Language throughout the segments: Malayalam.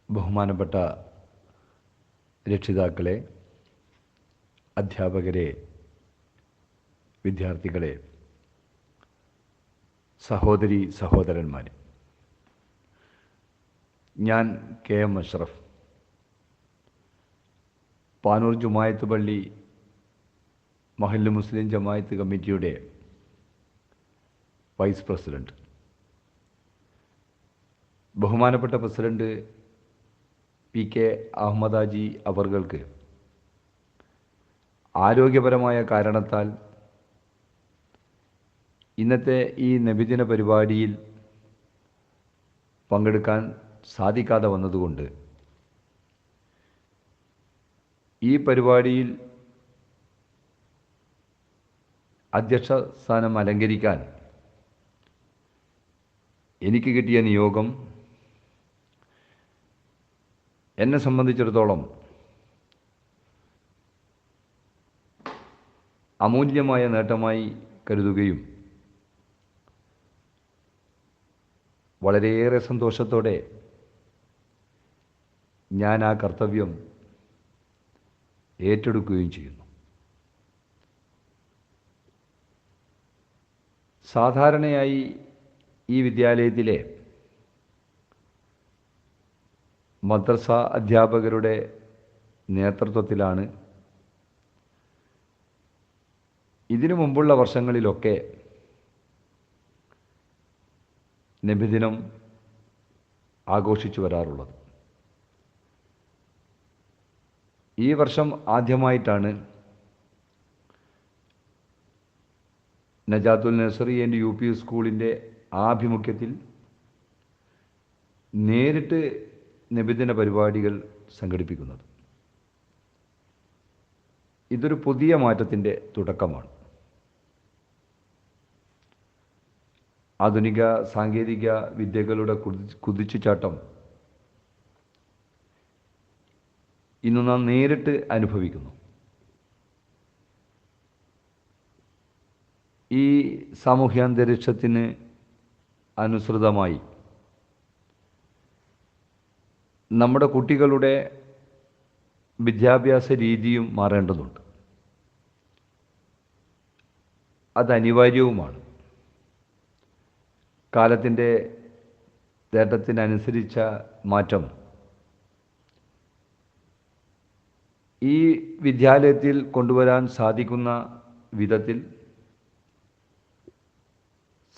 ബഹുമാനപ്പെട്ട രക്ഷിതാക്കളെ, അധ്യാപകരെ, വിദ്യാർത്ഥികളെ, സഹോദരി സഹോദരന്മാരെ, ഞാൻ KM അഷ്റഫ്, പാനൂർ ജുമായത്ത് പള്ളി മഹല്ല് മുസ്ലിം ജമായത്ത് കമ്മിറ്റിയുടെ വൈസ് പ്രസിഡന്റ്. ബഹുമാനപ്പെട്ട പ്രസിഡന്റ് PK അഹമ്മദാജി അവർക്ക് ആരോഗ്യപരമായ കാരണത്താൽ ഇന്നത്തെ ഈ നബിദിന പരിപാടിയിൽ പങ്കെടുക്കാൻ സാധിക്കാതെ വന്നതുകൊണ്ട് ഈ പരിപാടിയിൽ അധ്യക്ഷ സ്ഥാനം അലങ്കരിക്കാൻ എനിക്ക് കിട്ടിയ നിയോഗം എന്നെ സംബന്ധിച്ചിടത്തോളം അമൂല്യമായ നേട്ടമായി കരുതുകയും വളരെയേറെ സന്തോഷത്തോടെ ഞാൻ ആ കർത്തവ്യം ഏറ്റെടുക്കുകയും ചെയ്യുന്നു. സാധാരണയായി ഈ വിദ്യാലയത്തിലെ മദ്രസ അധ്യാപകരുടെ നേതൃത്വത്തിലാണ് ഇതിനു മുമ്പുള്ള വർഷങ്ങളിലൊക്കെ നബിദിനം ആഘോഷിച്ചു വരാറുള്ളത്. ഈ വർഷം ആദ്യമായിട്ടാണ് നജാത്തുൽ നഴ്സറി ആൻഡ് UP സ്കൂളിൻ്റെ ആഭിമുഖ്യത്തിൽ നേരിട്ട് നബിദിന പരിപാടികൾ സംഘടിപ്പിക്കുന്നത്. ഇതൊരു പുതിയ മാറ്റത്തിൻ്റെ തുടക്കമാണ്. ആധുനിക സാങ്കേതിക വിദ്യകളുടെ കുതിച്ചുചാട്ടം ഇന്ന് നാം നേരിട്ട് അനുഭവിക്കുന്നു. ഈ സാമൂഹ്യാന്തരീക്ഷത്തിന് അനുസൃതമായി നമ്മുടെ കുട്ടികളുടെ വിദ്യാഭ്യാസ രീതിയും മാറേണ്ടതുണ്ട്. അത് അനിവാര്യവുമാണ്. കാലത്തിൻ്റെ നേട്ടത്തിനനുസരിച്ച മാറ്റം ഈ വിദ്യാലയത്തിൽ കൊണ്ടുവരാൻ സാധിക്കുന്ന വിധത്തിൽ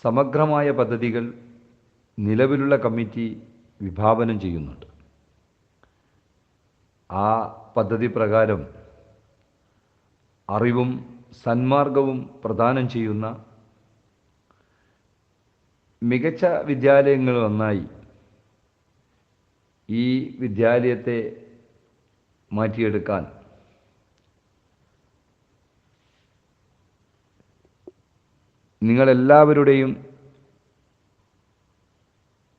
സമഗ്രമായ പദ്ധതികൾ നിലവിലുള്ള കമ്മിറ്റി വിഭാവനം ചെയ്യുന്നുണ്ട്. ആ പദ്ധതി പ്രകാരം അറിവും സന്മാർഗവും പ്രദാനം ചെയ്യുന്ന മികച്ച വിദ്യാലയങ്ങളിലൊന്നായി ഈ വിദ്യാലയത്തെ മാറ്റിയെടുക്കാൻ നിങ്ങളെല്ലാവരുടെയും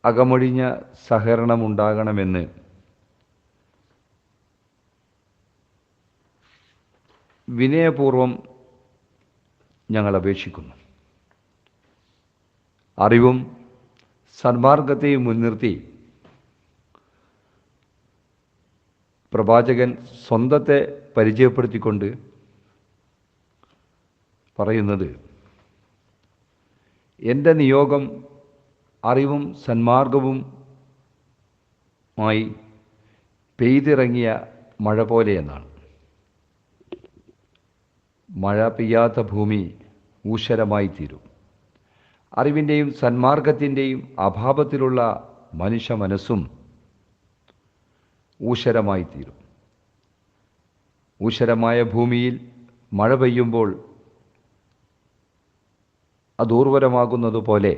അകമൊഴിഞ്ഞ സഹകരണമുണ്ടാകണമെന്ന് വിനയപൂർവം ഞങ്ങൾ അപേക്ഷിക്കുന്നു. അറിവും സന്മാർഗത്തെയും മുൻനിർത്തി പ്രവാചകൻ സ്വന്തത്തെ പരിചയപ്പെടുത്തിക്കൊണ്ട് പറയുന്നത്, എൻ്റെ നിയോഗം അറിവും സന്മാർഗവുമായി പെയ്തിറങ്ങിയ മഴ പോലെ എന്നാണ്. മഴ പെയ്യാത്ത ഭൂമി ഊഷരമായി തീരും. അറിവിൻ്റെയും സന്മാർഗത്തിൻ്റെയും അഭാവത്തിലുള്ള മനുഷ്യ മനസ്സും ഊഷരമായി തീരും. ഊഷരമായ ഭൂമിയിൽ മഴ പെയ്യുമ്പോൾ അതൂർവരമാകുന്നതുപോലെ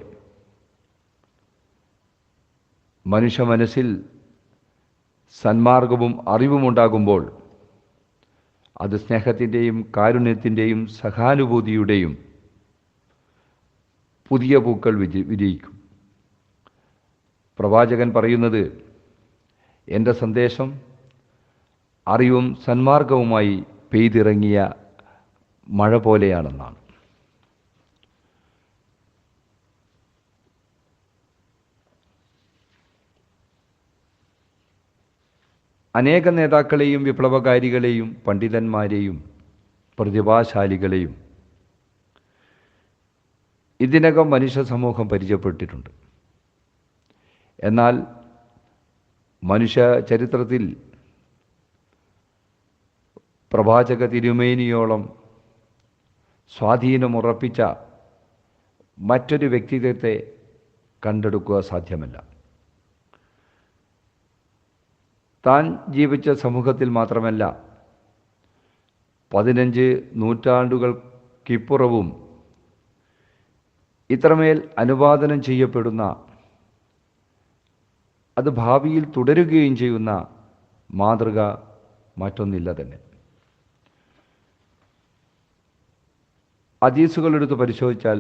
മനുഷ്യ മനസ്സിൽ സന്മാർഗവും അറിവുമുണ്ടാകുമ്പോൾ അത് സ്നേഹത്തിൻ്റെയും കാരുണ്യത്തിൻ്റെയും സഹാനുഭൂതിയുടെയും പുതിയ പൂക്കൾ വിരിയിക്കും. പ്രവാചകൻ പറയുന്നത്, എൻ്റെ സന്ദേശം അറിവും സന്മാർഗവുമായി പെയ്തിറങ്ങിയ മഴ പോലെയാണെന്നാണ്. അനേക നേതാക്കളെയും വിപ്ലവകാരികളെയും പണ്ഡിതന്മാരെയും പ്രതിഭാശാലികളെയും ഇതിനകം മനുഷ്യ സമൂഹം പരിചയപ്പെട്ടിട്ടുണ്ട്. എന്നാൽ മനുഷ്യ ചരിത്രത്തിൽ പ്രവാചക തിരുമേനിയോളം സ്വാധീനമുറപ്പിച്ച മറ്റൊരു വ്യക്തിത്വത്തെ കണ്ടെടുക്കുക സാധ്യമല്ല. താൻ ജീവിച്ച സമൂഹത്തിൽ മാത്രമല്ല, 15 നൂറ്റാണ്ടുകൾക്കിപ്പുറവും ഇത്രമേൽ അനുവാദനം ചെയ്യപ്പെടുന്ന, അത് ഭാവിയിൽ തുടരുകയും ചെയ്യുന്ന മാതൃക മറ്റൊന്നില്ല തന്നെ. ഹദീസുകളെടുത്ത് പരിശോധിച്ചാൽ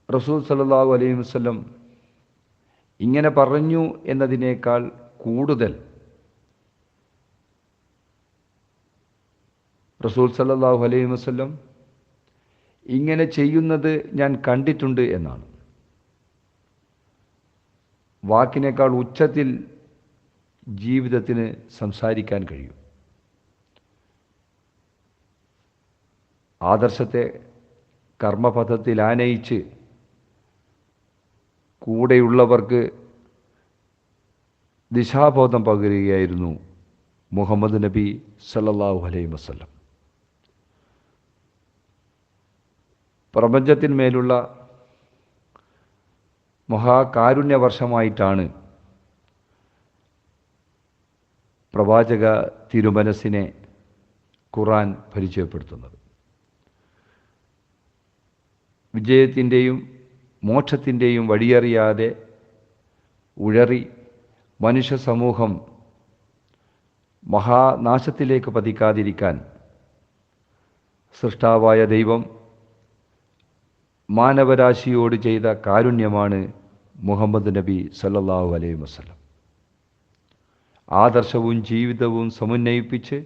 റസൂൽ സല്ലല്ലാഹു അലൈഹി വസല്ലം ഇങ്ങനെ പറഞ്ഞു എന്നതിനേക്കാൾ കൂടുതൽ റസൂൽ സല്ലല്ലാഹു അലൈഹി വസല്ലം ഇങ്ങനെ ചെയ്യുന്നത് ഞാൻ കണ്ടിട്ടുണ്ട് എന്നാണ്. വാക്കിനേക്കാൾ ഉച്ചത്തിൽ ജീവിതത്തിന് സംസാരിക്കാൻ കഴിയും. ആദർശത്തെ കർമ്മപഥത്തിൽ ആനയിച്ച് കൂടെയുള്ളവർക്ക് ദിശാബോധം പകരുകയായിരുന്നു മുഹമ്മദ് നബി സല്ലല്ലാഹു അലൈഹി വസല്ലം. പ്രപഞ്ചത്തിന്മേലുള്ള മഹാകാരുണ്യവർഷമായിട്ടാണ് പ്രവാചക തിരുമനസ്സിനെ ഖുർആൻ പരിചയപ്പെടുത്തുന്നത്. വിജയത്തിൻ്റെയും മോക്ഷത്തിൻ്റെയും വഴിയറിയാതെ ഉഴറി മനുഷ്യ സമൂഹം മഹാനാശത്തിലേക്ക് പതിക്കാതിരിക്കാൻ സൃഷ്ടാവായ ദൈവം മാനവരാശിയോട് ചെയ്ത കാരുണ്യമാണ് മുഹമ്മദ് നബി സല്ലല്ലാഹു അലൈഹി വസല്ലം. ആദർശവും ജീവിതവും സമന്വയിപ്പിച്ച്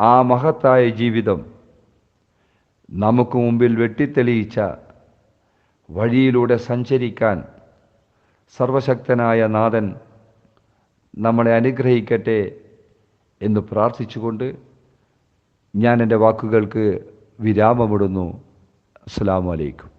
ആ മഹത്തായ ജീവിതം നമുക്ക് മുമ്പിൽ വെട്ടിത്തെളിയിച്ച വഴിയിലൂടെ സഞ്ചരിക്കാൻ സർവശക്തനായ നാഥൻ നമ്മളെ അനുഗ്രഹിക്കട്ടെ എന്ന് പ്രാർത്ഥിച്ചുകൊണ്ട് ഞാൻ എൻ്റെ വാക്കുകൾക്ക് വിരാമമിടുന്നു. അസ്സലാമു അലൈക്കും.